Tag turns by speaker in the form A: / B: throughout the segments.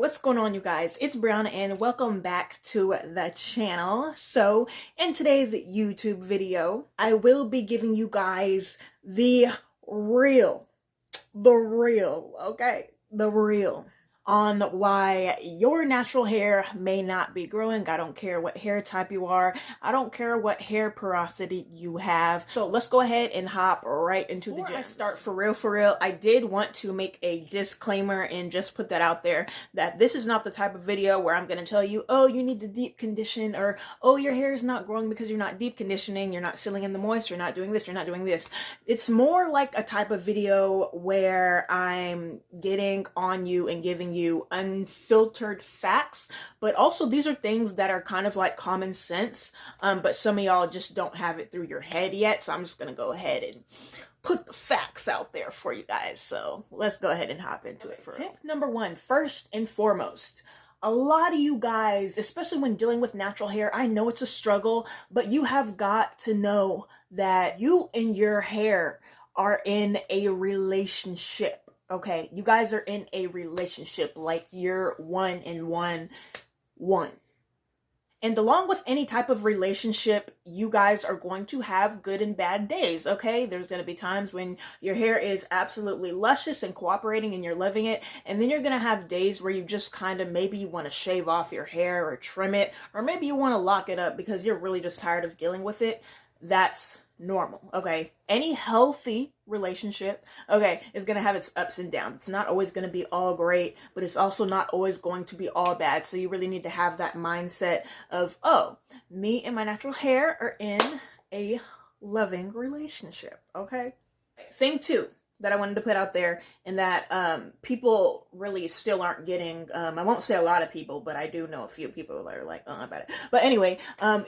A: What's going on, you guys? It's Bre'Aunna and welcome back to the channel. So in today's YouTube video, I will be giving you guys the real, okay? The real on why your natural hair may not be growing. I don't care what hair type you are. I don't care what hair porosity you have. So let's go ahead and hop right into the gym. Before I start for real, I did want to make a disclaimer and just put that out there that this is not the type of video where I'm going to tell you, oh, you need to deep condition, or oh, your hair is not growing because you're not deep conditioning, you're not sealing in the moisture, you're not doing this, you're not doing this. It's more like a type of video where I'm getting on you and giving you unfiltered facts, but also these are things that are kind of like common sense, but some of y'all just don't have it through your head yet, so I'm just gonna go ahead and put the facts out there for you guys. So let's go ahead and hop into it. Tip number one, first and foremost, a lot of you guys, especially when dealing with natural hair, I know it's a struggle, but you have got to know that you and your hair are in a relationship. Okay, you guys are in a relationship, like you're one and one. And along with any type of relationship, you guys are going to have good and bad days, okay? There's going to be times when your hair is absolutely luscious and cooperating and you're loving it. And then you're going to have days where you just kind of maybe you want to shave off your hair or trim it, or maybe you want to lock it up because you're really just tired of dealing with it. That's normal, okay? Any healthy relationship, okay, is going to have its ups and downs. It's not always going to be all great, but it's also not always going to be all bad. So you really need to have that mindset of, oh, me and my natural hair are in a loving relationship, okay? Thing two that I wanted to put out there, and that people really still aren't getting, I won't say a lot of people, but I do know a few people that are like, about it. But anyway,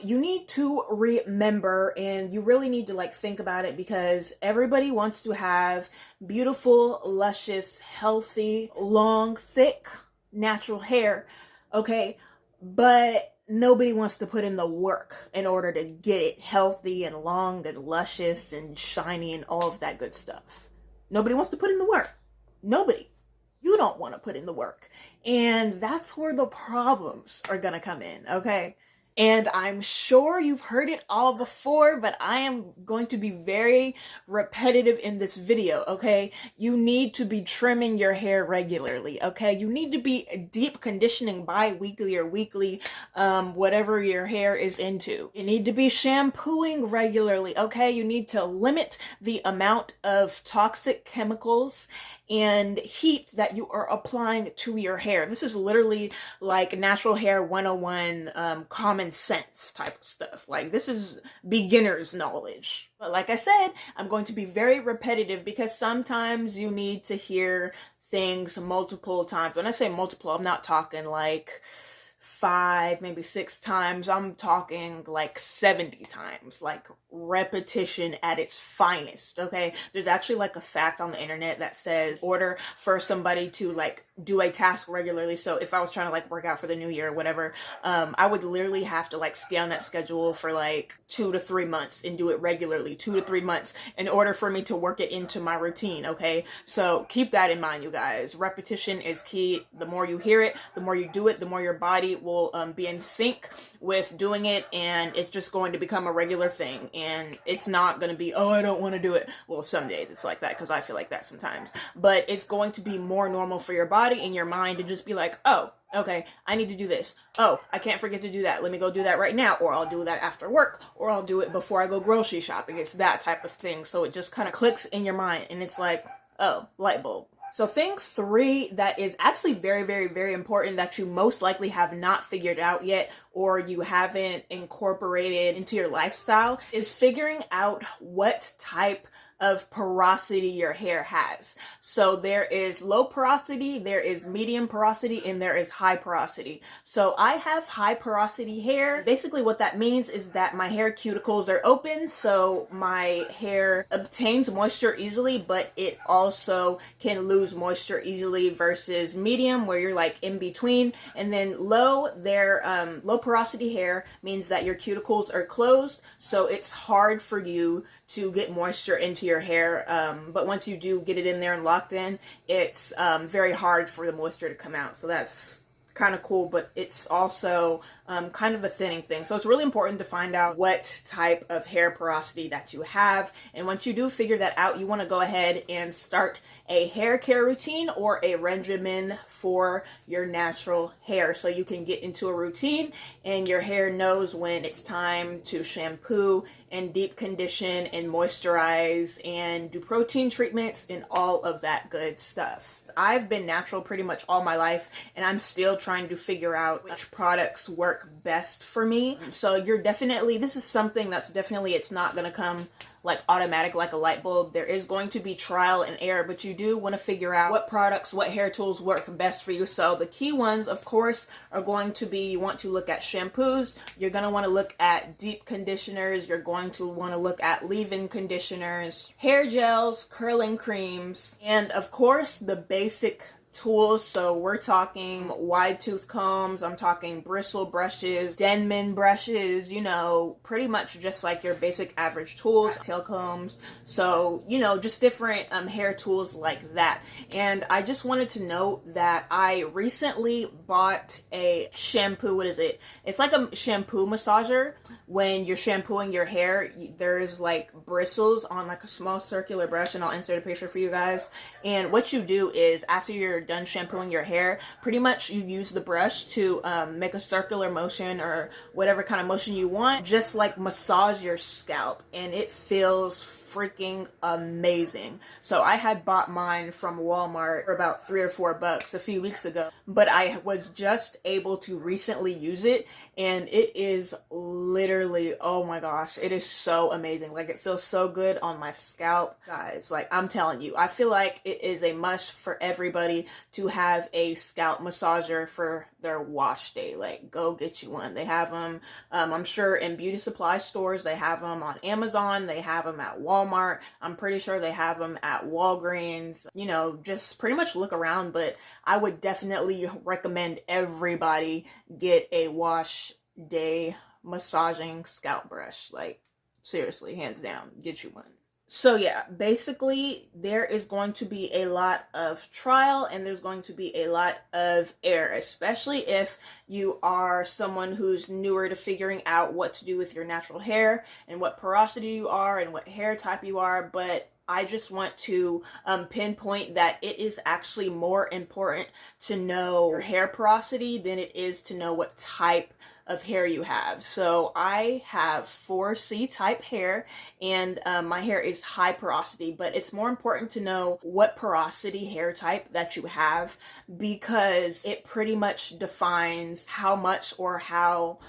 A: you need to remember, and you really need to like think about it, because everybody wants to have beautiful, luscious, healthy, long, thick, natural hair, okay? But nobody wants to put in the work in order to get it healthy and long and luscious and shiny and all of that good stuff. Nobody wants to put in the work. Nobody. You don't want to put in the work. And that's where the problems are going to come in, okay? And I'm sure you've heard it all before, but I am going to be very repetitive in this video, okay? You need to be trimming your hair regularly, okay? You need to be deep conditioning bi-weekly or weekly, whatever your hair is into. You need to be shampooing regularly, okay? You need to limit the amount of toxic chemicals and heat that you are applying to your hair. This is literally like natural hair 101, common sense type of stuff. Like, this is beginner's knowledge. But like I said, I'm going to be very repetitive because sometimes you need to hear things multiple times. When I say multiple, I'm not talking like 5, maybe 6 times. I'm talking like 70 times, like repetition at its finest, okay? There's actually like a fact on the internet that says, in order for somebody to like do a task regularly, so if I was trying to like work out for the new year or whatever, I would literally have to like stay on that schedule for like 2 to 3 months and do it regularly, 2 to 3 months, in order for me to work it into my routine, okay? So keep that in mind, you guys. Repetition is key. The more you hear it, the more you do it, the more your body will be in sync with doing it, and it's just going to become a regular thing. And it's not going to be, oh, I don't want to do it. Well, some days it's like that, because I feel like that sometimes. But it's going to be more normal for your body and your mind to just be like, oh, okay, I need to do this. Oh, I can't forget to do that. Let me go do that right now. Or I'll do that after work. Or I'll do it before I go grocery shopping. It's that type of thing. So it just kind of clicks in your mind. And it's like, oh, light bulb. So thing 3 that is actually very, very, very important, that you most likely have not figured out yet, or you haven't incorporated into your lifestyle, is figuring out what type of porosity your hair has. So there is low porosity, there is medium porosity, and there is high porosity. So I have high porosity hair. Basically what that means is that my hair cuticles are open, so my hair obtains moisture easily, but it also can lose moisture easily, versus medium, where you're like in between. And then low porosity hair means that your cuticles are closed, so it's hard for you to get moisture into your your hair. But once you do get it in there and locked in, it's very hard for the moisture to come out. So that's kind of cool, but it's also kind of a thinning thing. So it's really important to find out what type of hair porosity that you have. And once you do figure that out, you want to go ahead and start a hair care routine or a regimen for your natural hair, so you can get into a routine and your hair knows when it's time to shampoo and deep condition and moisturize and do protein treatments and all of that good stuff. I've been natural pretty much all my life, and I'm still trying to figure out which products work best for me. So this is something that's definitely, it's not going to come like automatic like a light bulb. There is going to be trial and error, but you do want to figure out what products, what hair tools work best for you. So the key ones, of course, are going to be, you want to look at shampoos, you're going to want to look at deep conditioners, you're going to want to look at leave-in conditioners, hair gels, curling creams, and of course the basic tools. So we're talking wide tooth combs, I'm talking bristle brushes, Denman brushes, you know, pretty much just like your basic average tools, tail combs. So, you know, just different hair tools like that. And I just wanted to note that I recently bought a shampoo. What is it? It's like a shampoo massager. When you're shampooing your hair, there's like bristles on like a small circular brush, and I'll insert a picture for you guys. And what you do is, after you're done shampooing your hair, pretty much you use the brush to make a circular motion or whatever kind of motion you want, just like massage your scalp, and it feels freaking amazing. So I had bought mine from Walmart for about $3 or $4 a few weeks ago, but I was just able to recently use it, and it is literally, oh my gosh, it is so amazing. Like, it feels so good on my scalp, guys. Like, I'm telling you, I feel like it is a must for everybody to have a scalp massager for their wash day. Like, go get you one. They have them, I'm sure in beauty supply stores. They have them on Amazon. They have them at Walmart. I'm pretty sure they have them at Walgreens. You know, just pretty much look around, but I would definitely recommend everybody get a wash day massaging scalp brush. Like, seriously, hands down, get you one. So yeah, basically there is going to be a lot of trial and there's going to be a lot of error, especially if you are someone who's newer to figuring out what to do with your natural hair and what porosity you are and what hair type you are. But I just want to pinpoint that it is actually more important to know your hair porosity than it is to know what type of hair you have. So I have 4C type hair, and my hair is high porosity, but it's more important to know what porosity hair type that you have, because it pretty much defines how much or how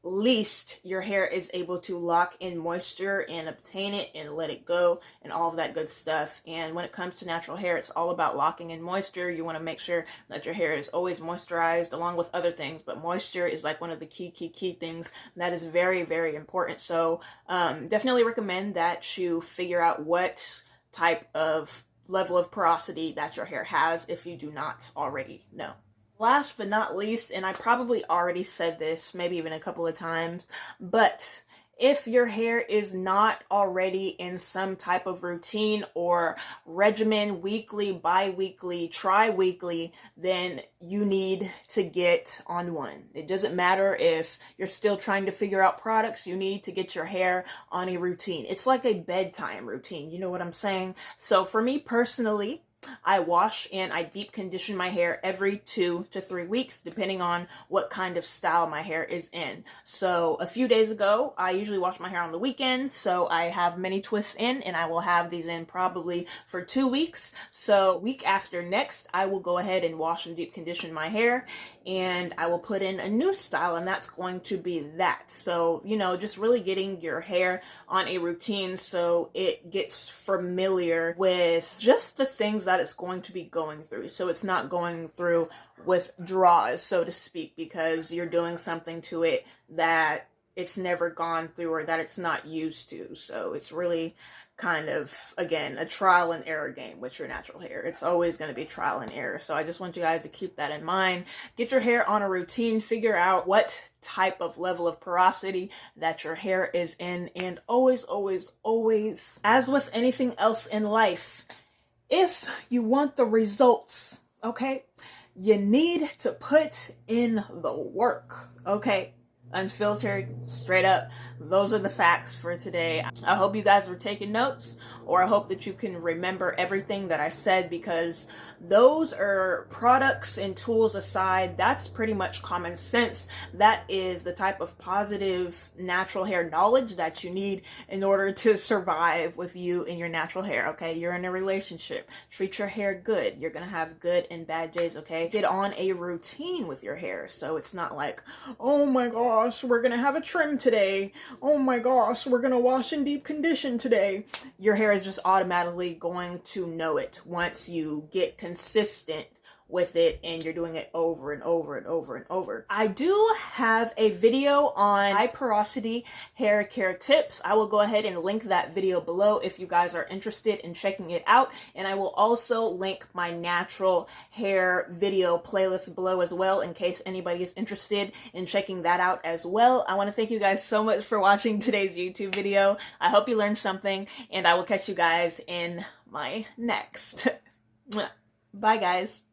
A: least your hair is able to lock in moisture and obtain it and let it go and all of that good stuff. And when it comes to natural hair, it's all about locking in moisture. You want to make sure that your hair is always moisturized along with other things, but moisture is like one of the key things that is very, very important. So definitely recommend that you figure out what type of level of porosity that your hair has if you do not already know. Last but not least, and I probably already said this maybe even a couple of times, but if your hair is not already in some type of routine or regimen, weekly, bi-weekly, tri-weekly, then you need to get on one. It doesn't matter if you're still trying to figure out products, you need to get your hair on a routine. It's like a bedtime routine, you know what I'm saying? So for me personally, I wash and I deep condition my hair every 2 to 3 weeks, depending on what kind of style my hair is in. So a few days ago, I usually wash my hair on the weekend, so I have mini twists in, and I will have these in probably for 2 weeks. So week after next, I will go ahead and wash and deep condition my hair, and I will put in a new style, and that's going to be that. So, you know, just really getting your hair on a routine so it gets familiar with just the things that it's going to be going through. So it's not going through withdrawals, so to speak, because you're doing something to it that it's never gone through or that it's not used to. So it's really kind of, again, a trial and error game with your natural hair. It's always going to be trial and error. So I just want you guys to keep that in mind. Get your hair on a routine, figure out what type of level of porosity that your hair is in, and always, always, always, as with anything else in life, if you want the results, okay, you need to put in the work, okay? Unfiltered, straight up. Those are the facts for today. I hope you guys were taking notes, or I hope that you can remember everything that I said, because those are products and tools aside. That's pretty much common sense. That is the type of positive natural hair knowledge that you need in order to survive with you and your natural hair, okay? You're in a relationship. Treat your hair good. You're gonna have good and bad days, okay? Get on a routine with your hair, so it's not like, oh my gosh, we're gonna have a trim today. Oh my gosh, we're gonna wash in deep condition today. Your hair is just automatically going to know it once you get consistent with it and you're doing it over and over and over and over. I do have a video on high porosity hair care tips. I will go ahead and link that video below if you guys are interested in checking it out. And I will also link my natural hair video playlist below as well, in case anybody is interested in checking that out as well. I want to thank you guys so much for watching today's YouTube video. I hope you learned something, and I will catch you guys in my next. Bye guys.